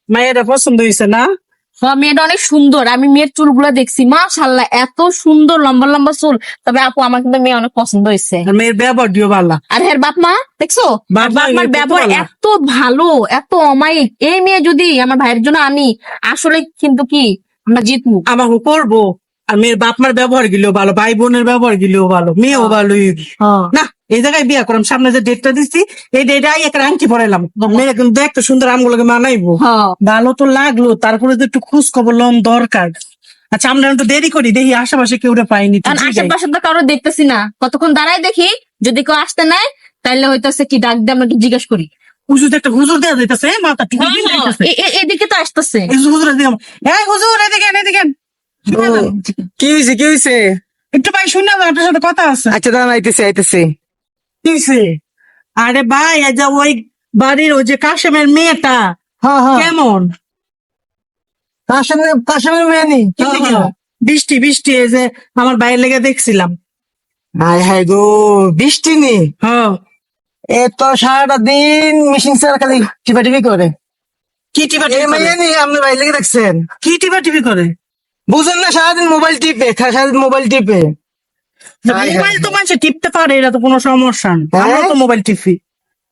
মায়েরা পছন্দ হয়েছে না? মেয়েটা অনেক সুন্দর। আমি মেয়ের চুলগুলো দেখছি, মাশাআল্লাহ এত সুন্দর লম্বা লম্বা চুল। তবে আপু আমার কিন্তু মেয়ে অনেক পছন্দ হয়েছে। আর মেয়ের ব্যবহার দিও ভালো। আর হ্যাঁ বাপ মা দেখছো, বাপ মা বাপ মার কত ব্যবহার ভালো। এত ভালো, এত অমায়িক। এই মেয়ে যদি আমার ভাইয়ের জন্য আনি, আসলে কিন্তু কি আমরা জিতবো। আমাকে করবো। আর মেয়ের বাপ মার ব্যবহার গিলেও ভালো, ভাই বোনের ব্যবহার গিলেও ভালো, মেয়েও ভালো। না এই জায়গায় বিয়া করাম, সামনে যে ডেটটা দিচ্ছি এই ডেটে একটা আংটি পড়াইলাম, মেয়ে কিন্তু একটা সুন্দর আমগুলোকে মানাইবো। ভালো তো লাগলো, তারপরে তো একটু খোঁজ খবর লম দরকার। আচ্ছা আমরা একটু দেরি করি, দেখি আশেপাশে কেউ পাইনি তো কারণ জিগাই। আশেপাশে তো কারো দেখতেছি না, কতক্ষণ দাঁড়াই দেখি, যদি কেউ আসতে নাই তাইলে হইতেছে কি ডাক দিয়ে আমরা একটু জিজ্ঞেস করি। হুজুর একটা হুজুর দেওয়া যাইতেছে, মাথা ঠিক এদিকে তো আসতেছে। হুজুর দিলাম, এই হুজুর এদিকে এদিকে। কি হয়েছে কি হয়েছে? একটু ভাই শুনে আপনার সাথে কথা আছে। আচ্ছা দাঁড়ান, আইতেছে আইতেছে। কিসে? আরে ভাই এই যে ওই বাড়ির ওই যে কাশেমের মেয়েটা হ্যাঁ হ্যাঁ, কেমন? কাশেমের মেয়ে নি? বৃষ্টি বৃষ্টি এই যে আমার বাইরে লেগে দেখছিলাম। হায় হায় গো, বৃষ্টি নি? হ্যাঁ এ তো সারাটা দিন মেশিন ছাড়া খালি টিপা টিপি করে। কি টিপা এই টিপি করে? মেয়ে নি আপনি বাইরে লেগে দেখছেন? কি টিপা টিপি করে? বুঝেন না, সারাদিন মোবাইল টিপে, সারাদিন মোবাইল টিপে। হায় হায়। মোবাইল তো মানুষে টিপতে পারে, এটা তো কোনো সমস্যা না, হ্যাঁ? আমরা তো মোবাইল টিপি।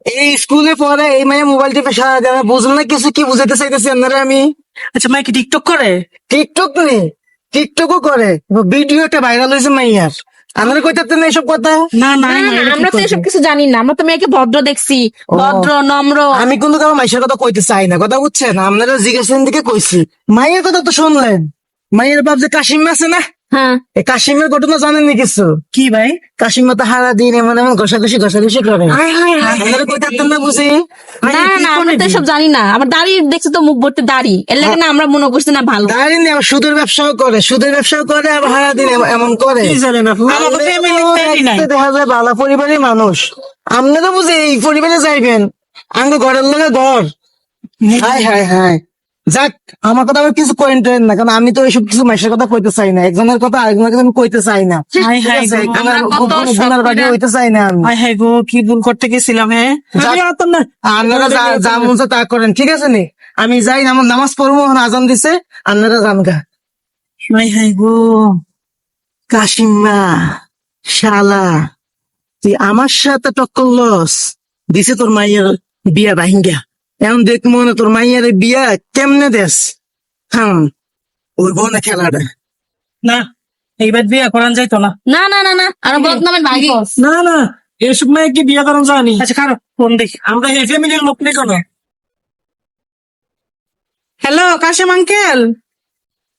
এই স্কুলে পড়ে এই মেয়ে মোবাইল টিপে সারাদিন, বুঝেন না কিছু? কি বুঝাতে চাইতেছি আপনারা আমি? আচ্ছা মাই কি টিকটক করে? টিকটক নি, টিকটকও করে, ভিডিওটা ভাইরাল হয়েছে মাইয়ার। আপনারা কইতেছেন না এইসব কথা? না না না, না, এটা কি আমরা তো করবে? এসব কিছু জানি না। আমরা তো মেয়েকে ভদ্র দেখছি, ভদ্র নম্র। আমি কিন্তু কারো মাইশের কথা কইতে চাই না, কথা বুঝছেন? আপনারা জিজ্ঞাসেন দিকে কইছি। মাইয়ের কথা তো শুনলেন, মাইয়ের বাপ যে কাশিম আছে না, হ্যাঁ এই কাশিমের ঘটনা জানেন নি কিছু? কি ভাই? কাশিম তো হারা দিন এমন এমন ঘষাঘষি করে। আপনারা কইতেছেন না বুঝি? না না, আমরা তো এসব জানি না। আমার দাড়ি দেখছি তো, মুখ ভর্তি দাড়ি, এর লাগে না আমরা মনে করছি না ভালো। দাঁড়িয়ে নেই, আবার সুদের ব্যবসাও করে, সুদের ব্যবসাও করে, আবার হারা দিন এমন করে। কি জানেন আপু? আমার তো ফ্যামিলি নাই। দেখা যায় ভালো পরিবারের মানুষ, আপনারা বুঝি এই পরিবারে যাইবেন? আঙ্গ ঘরের লোকে ঘর। হায় হায় হায়। যাক, আমার কথা আবার কিছু করেন না, কারণ আমি তো এইসব কিছু মাসের কথা কইতে চাই না, একজনের কথা আরেকজনের কথা আমি কইতে চাই না। হায় হায় গো। আমরা কত গুনার বাড়ি হইতে চাই না আমি। হায় হায় গো, কি ভুল করতে গেছিলাম। হ্যাঁ যাক, আমি আতাম না। আপনারা যা মন চায় তা করেন, ঠিক আছে নি? আমি যাই, আমার নামাজ পড়বো, এখন আজান দিছে, আপনারা যান গা। হায় হায় গো। কাশিমা শালা, তুই আমার সাথে টক্কর লস দিছে তোর মাইয়ের বিয়া ভাঙ্গা। এখন দেখ মনে তোর মাইয়ের বিয়া কেমনে দেশ। হ্যাঁ, ওই বোনে খেলাটা। না এইবার বিয়ে করান যাইতো না। না না না না, আর বদনামের ভাগি। না না এসব মেয়ে কি বিয়ে করান যায়নি? আচ্ছা খারাপ ফোন দেখি, আমরা এই ফ্যামিলির লোক নেই কোনো। হ্যালো কাশেম আঙ্কেল,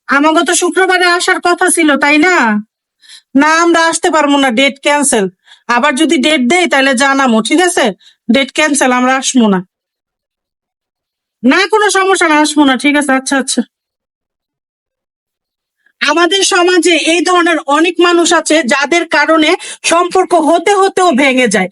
আমাকে তো শুক্রবারে আসার কথা ছিল তাই না? না আমরা আসতে পারবো না, ডেট ক্যান্সেল। আবার যদি ডেট দেই তাহলে জানাবো, ঠিক আছে? ডেট ক্যান্সেল, আমরা আসবো না। না কোনো সমস্যা না, আসবো না, ঠিক আছে। আচ্ছা আচ্ছা। আমাদের সমাজে এই ধরনের অনেক মানুষ আছে যাদের কারণে সম্পর্ক হতে হতেও ভেঙে যায়।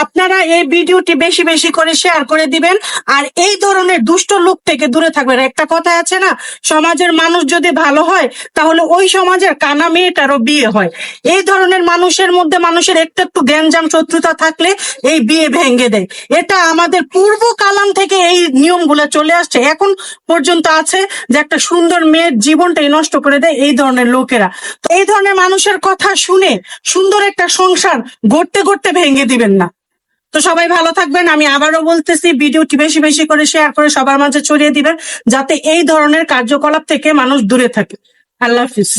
আপনারা এই ভিডিওটি বেশি বেশি করে শেয়ার করে দিবেন, আর এই ধরনের দুষ্ট লোক থেকে দূরে থাকবেন। একটা কথা আছে না, সমাজের মানুষ যদি ভালো হয় তাহলে ওই সমাজের কানা মেয়েটারও বিয়ে হয়। এই ধরনের মানুষের মধ্যে মানুষের একটু একটু গ্যাঞ্জাম শত্রুতা থাকলে এই বিয়ে ভেঙে দেয়। এটা আমাদের পূর্ব কালাম থেকে এই নিয়মগুলো চলে আসছে, এখন পর্যন্ত আছে যে একটা সুন্দর মেয়ের জীবনটাই নষ্ট করে দেয় এই ধরনের লোকেরা। তো এই ধরনের মানুষের কথা শুনে সুন্দর একটা সংসার গড়তে গড়তে ভেঙে দিবেন না। তো সবাই ভালো থাকবেন। আমি আবারও বলতেছি, ভিডিওটি বেশি বেশি করে শেয়ার করে সবার মাঝে ছড়িয়ে দিবেন, যাতে এই ধরনের কার্যকলাপ থেকে মানুষ দূরে থাকে। আল্লাহ হাফিজ।